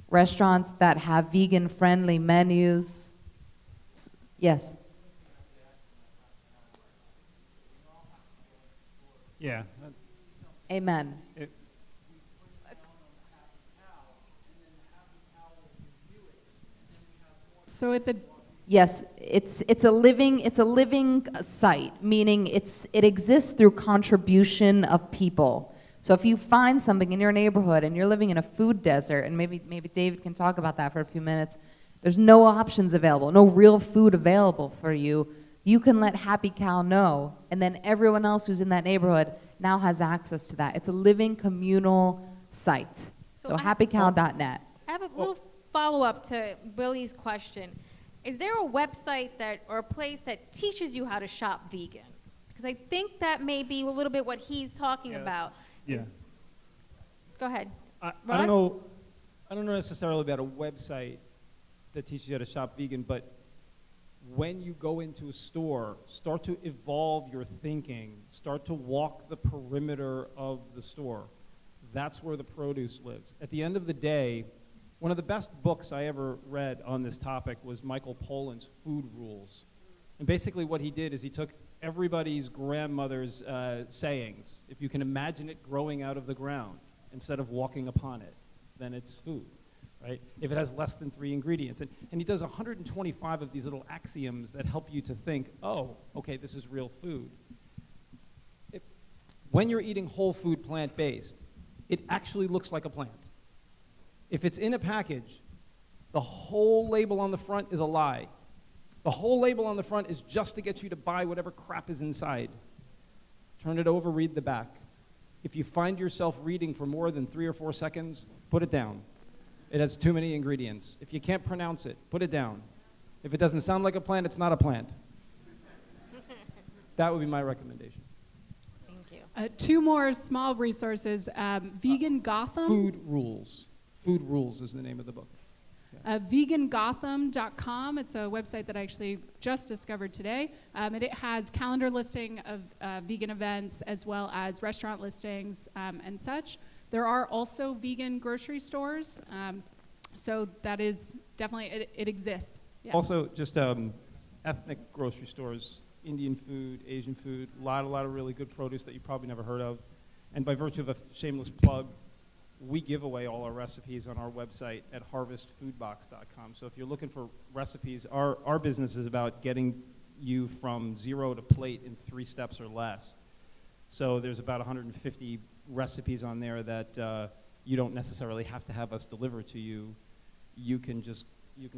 that have vegan-friendly menus. Yes. Yeah. Amen. So at the Yes, it's a living site, meaning it exists through contribution of people. So if you find something in your neighborhood and you're living in a food desert, and maybe David can talk about that for a few minutes, there's no options available, no real food available for you, you can let Happy Cow know, and then everyone else who's in that neighborhood now has access to that. It's a living communal site. So happycow.net. I have a little follow-up to Willie's question. is there a website that or a place that teaches you how to shop vegan? Because I think that may be a little bit what he's talking about. Yeah. Go ahead. I Ross? don't know necessarily about a website that teaches you how to shop vegan, but when you go into a store, start to evolve your thinking, start to walk the perimeter of the store. That's where the produce lives. At the end of the day, one of the best books I ever read on this topic was Michael Pollan's Food Rules. And basically what he did is he took everybody's grandmother's sayings. If you can imagine it growing out of the ground instead of walking upon it, then it's food, right? If it has less than 3 ingredients. And he does 125 of these little axioms that help you to think, oh, okay, this is real food. When you're eating whole food plant-based, it actually looks like a plant. If it's in a package, the whole label on the front is a lie. The whole label on the front is just to get you to buy whatever crap is inside. Turn it over, read the back. If you find yourself reading for more than 3 or 4 seconds, put it down. It has too many ingredients. If you can't pronounce it, put it down. If it doesn't sound like a plant, it's not a plant. That would be my recommendation. Thank you. 2 more small resources. Vegan Gotham. Food Rules. Food Rules is the name of the book. Vegangotham.com. It's a website that I actually just discovered today. And it has calendar listing of vegan events as well as restaurant listings and such. There are also vegan grocery stores. So that is definitely, it exists. Yes. Also, just ethnic grocery stores, Indian food, Asian food, a lot of really good produce that you probably never heard of. And by virtue of a shameless plug, we give away all our recipes on our website at harvestfoodbox.com. So if you're looking for recipes, our business is about getting you from 0 to plate in 3 steps or less. So there's about 150 recipes on there that you don't necessarily have to have us deliver to you. You can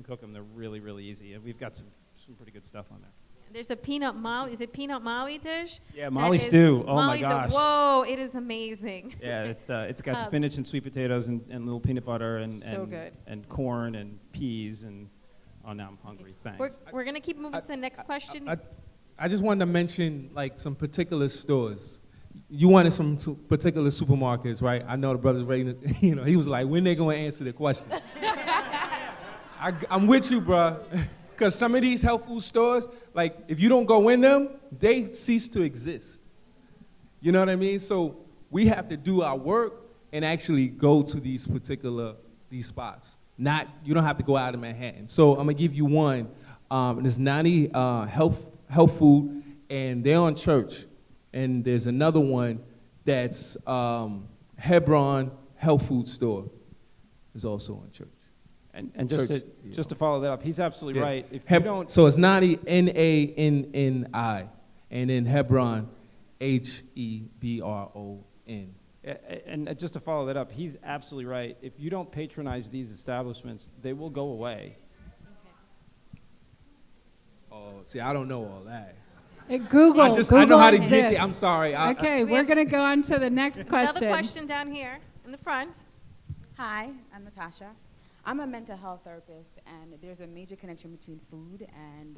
cook them. They're really, really easy. And we've got some pretty good stuff on there. There's a peanut molly. Is it peanut molly dish? Yeah, molly stew. Oh molly my gosh. Stew. Whoa, it is amazing. Yeah, it's got spinach and sweet potatoes and little peanut butter So good. and corn and peas and now I'm hungry. Thanks. We're gonna keep moving to the next question. I just wanted to mention like some particular stores. You wanted some particular supermarkets, right? I know the brother's ready to, he was like, when they gonna answer the question? I'm with you, bro. Because some of these health food stores, like, if you don't go in them, they cease to exist. You know what I mean? So we have to do our work and actually go to these spots. You don't have to go out of Manhattan. So I'm going to give you one. There's 90 health food, and they're on Church. And there's another one that's Hebron Health Food Store is also on Church. And just to follow that up, he's absolutely right. If you don't, so it's Nani, N-A-N-N-I, and then Hebron, Hebron. And just to follow that up, he's absolutely right. If you don't patronize these establishments, they will go away. Oh, see, I don't know all that. Google. I know how to get there. I'm sorry. Okay, we're going to go on to the next question. Another question down here in the front. Hi, I'm Natasha. I'm a mental health therapist, and there's a major connection between food and,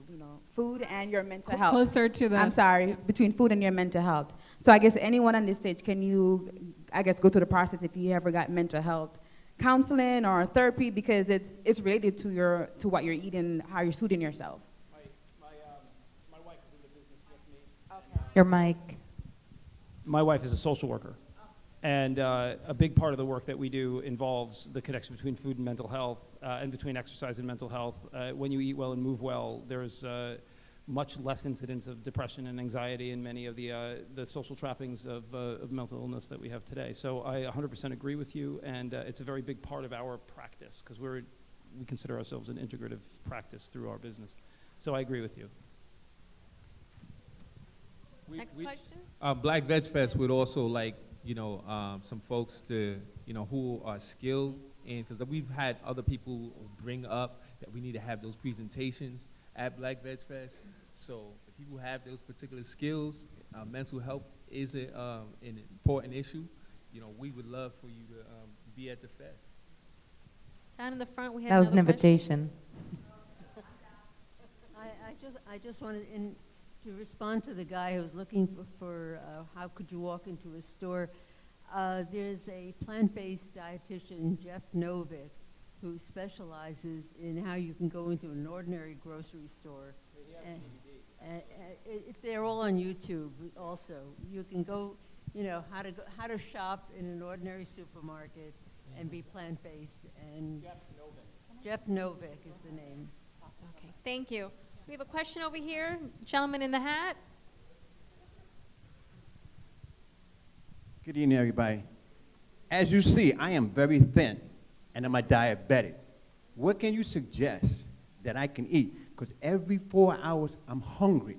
food and your mental health. Closer to the... I'm sorry, between food and your mental health. So I guess anyone on this stage, can you, go through the process if you ever got mental health counseling or therapy, because it's related to what you're eating, how you're soothing yourself. My wife is in the business with me. Okay. Your mic. My wife is a social worker. And a big part of the work that we do involves the connection between food and mental health, and between exercise and mental health. When you eat well and move well, there's much less incidence of depression and anxiety and many of the social trappings of mental illness that we have today. So I 100% agree with you, and it's a very big part of our practice, because we consider ourselves an integrative practice through our business. So I agree with you. Next question. Black Veg Fest would also like, some folks to, who are skilled, and because we've had other people bring up that we need to have those presentations at Black Veg Fest. So if people have those particular skills, mental health is an important issue. We would love for you to be at the fest. Down in the front, we had That was an another question. invitation. I just wanted to respond to the guy who was looking for how could you walk into a store. There's a plant-based dietitian, Jeff Novick, who specializes in how you can go into an ordinary grocery store. They're all on YouTube also. You can go, how to shop in an ordinary supermarket and be plant-based. And Jeff Novick is the name. Okay, thank you. We have a question over here. Gentleman in the hat. Good evening, everybody. As you see, I am very thin, and I'm a diabetic. What can you suggest that I can eat? Because every 4 hours, I'm hungry.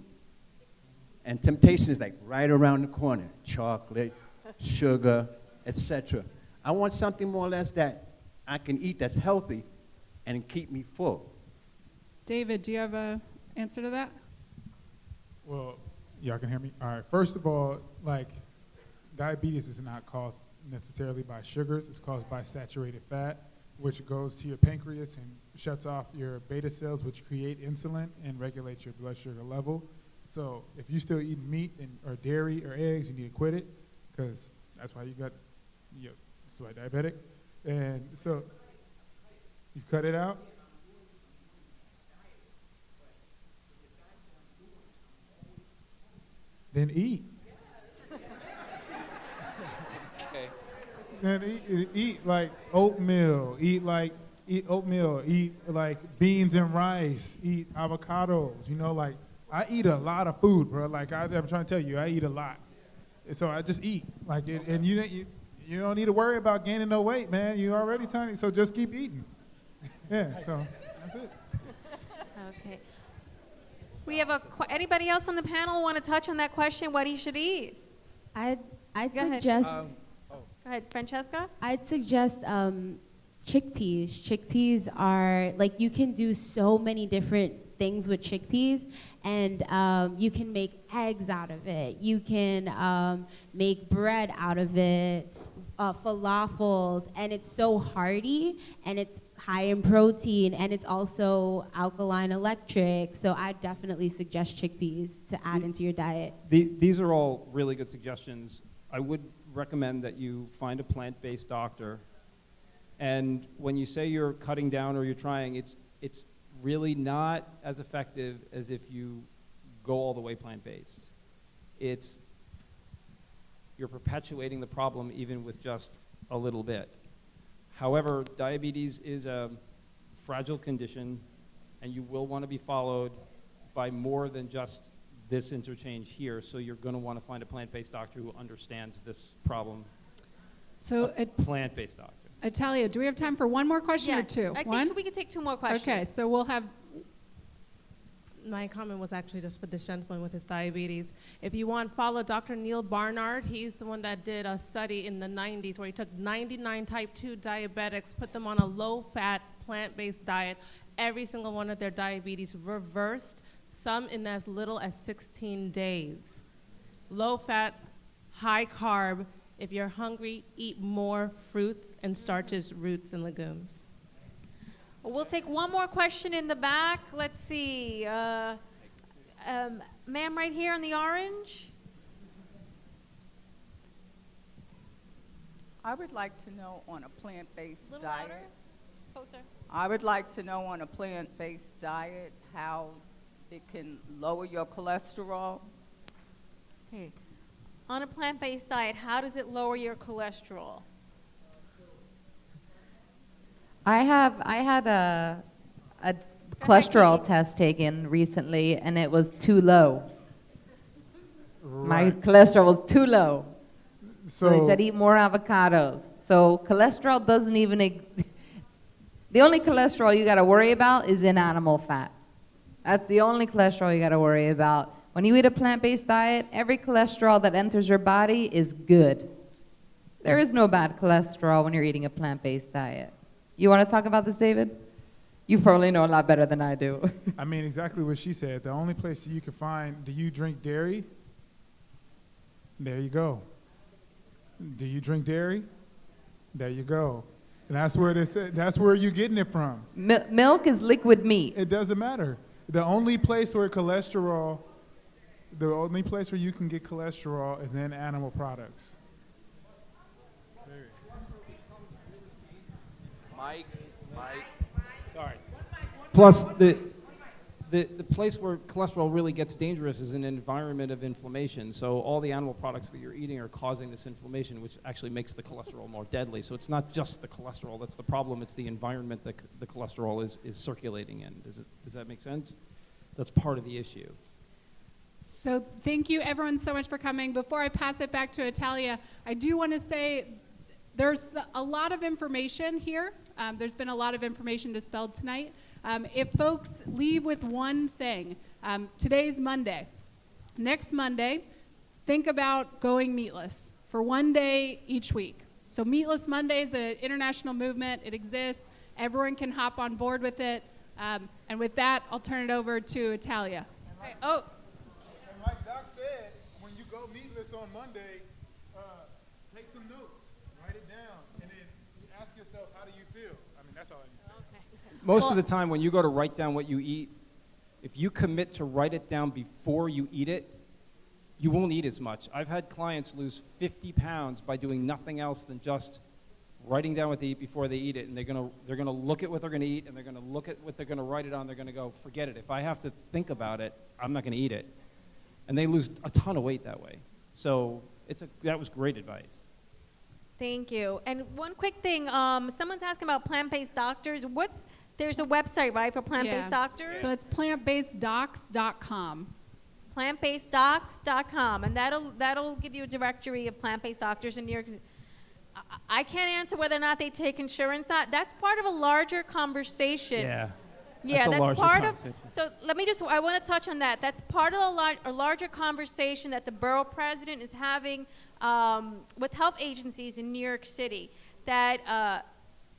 And temptation is like right around the corner. Chocolate, sugar, etc. I want something more or less that I can eat that's healthy and keep me full. David, do you have an answer to that? Well, y'all can hear me? All right, first of all, diabetes is not caused necessarily by sugars. It's caused by saturated fat, which goes to your pancreas and shuts off your beta cells, which create insulin and regulate your blood sugar level. So if you're still eating meat or dairy or eggs, you need to quit it, because that's why that's why diabetic. And so you cut it out. Then eat. Then eat like oatmeal. Eat oatmeal. Eat like beans and rice. Eat avocados. I eat a lot of food, bro. I'm trying to tell you, I eat a lot. So I just eat. And you don't need to worry about gaining no weight, man. You're already tiny, so just keep eating. Yeah. So that's it. Okay. We have anybody else on the panel want to touch on that question? What he should eat? I'd Go suggest. Go ahead, Francesca. I'd suggest chickpeas. Chickpeas are you can do so many different things with chickpeas, and you can make eggs out of it. You can make bread out of it, falafels, and it's so hearty, and it's high in protein, and it's also alkaline electric. So I definitely suggest chickpeas to add into your diet. These are all really good suggestions. I would recommend that you find a plant-based doctor, and when you say you're cutting down or you're trying, it's really not as effective as if you go all the way plant-based. You're perpetuating the problem even with just a little bit. However, diabetes is a fragile condition, and you will want to be followed by more than just this interchange here. So you're going to want to find a plant-based doctor who understands this problem. So a plant-based doctor. Atalia, do we have time for one more question or Yes, two? I One? think we can take two more questions. Okay, so we'll have. My comment was actually just for this gentleman with his diabetes. If you want, follow Dr. Neil Barnard. He's the one that did a study in the 90s where he took 99 type 2 diabetics, put them on a low-fat, plant-based diet. Every single one of their diabetes reversed, some in as little as 16 days. Low-fat, high-carb. If you're hungry, eat more fruits and starches, roots, and legumes. We'll take one more question in the back. Let's see. Ma'am, right here in the orange. I would like to know on a plant-based Little diet. louder. Closer. I would like to know on a plant-based diet how it can lower your cholesterol. Okay. On a plant-based diet, how does it lower your cholesterol? I had a cholesterol test taken recently, and it was too low. My cholesterol was too low. So they said eat more avocados. So cholesterol doesn't even, the only cholesterol you gotta worry about is in animal fat. That's the only cholesterol you gotta worry about. When you eat a plant-based diet, every cholesterol that enters your body is good. There is no bad cholesterol when you're eating a plant-based diet. You want to talk about this, David? You probably know a lot better than I do. I mean, exactly what she said. The only place you can find, do you drink dairy? There you go. Do you drink dairy? There you go. And that's where that's where you're getting it from. Milk is liquid meat. It doesn't matter. The only place where you can get cholesterol is in animal products. Mike. Sorry. Plus, the place where cholesterol really gets dangerous is an environment of inflammation. So all the animal products that you're eating are causing this inflammation, which actually makes the cholesterol more deadly. So it's not just the cholesterol that's the problem, it's the environment that the cholesterol is circulating in. Does that make sense? That's part of the issue. So thank you everyone so much for coming. Before I pass it back to Italia, I do want to say there's a lot of information here. There's been a lot of information dispelled tonight. If folks leave with one thing, today's Monday. Next Monday, think about going meatless for one day each week. So Meatless Monday is an international movement. It exists. Everyone can hop on board with it. And with that, I'll turn it over to Italia. And like Doc said, when you go meatless on Monday, take some notes, write it down, and then you ask yourself, how do you feel? I mean, that's all I need to say. Most of the time when you go to write down what you eat, if you commit to write it down before you eat it, you won't eat as much. I've had clients lose 50 pounds by doing nothing else than just writing down what they eat before they eat it, and they're gonna look at what they're gonna eat, and they're gonna look at what they're gonna write it on. They're gonna go, forget it. If I have to think about it, I'm not gonna eat it. And they lose a ton of weight that way. So that was great advice. Thank you. And one quick thing, someone's asking about plant-based doctors. There's a website, right, for plant-based doctors? So it's plantbaseddocs.com. Plantbaseddocs.com, and that'll give you a directory of plant-based doctors in New York City. I can't answer whether or not they take insurance. That's part of a larger conversation. Yeah, that's part of. So I want to touch on that. That's part of a larger conversation that the Borough President is having with health agencies in New York City. That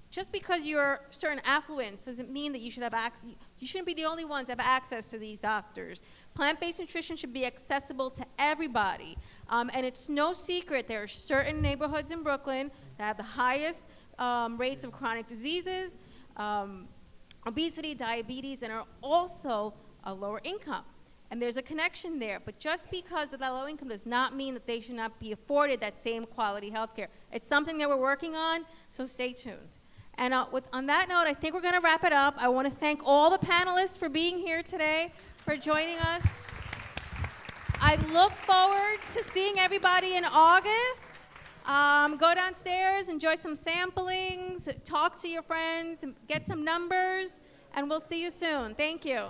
just because you're certain affluence doesn't mean that you should have access. You shouldn't be the only ones that have access to these doctors. Plant-based nutrition should be accessible to everybody. And it's no secret there are certain neighborhoods in Brooklyn that have the highest rates of chronic diseases, obesity, diabetes, and are also a lower income. And there's a connection there. But just because of that low income does not mean that they should not be afforded that same quality health care. It's something that we're working on, so stay tuned. And on that note, I think we're going to wrap it up. I want to thank all the panelists for being here today, for joining us. I look forward to seeing everybody in August. Go downstairs, enjoy some samplings, talk to your friends, get some numbers, and we'll see you soon. Thank you.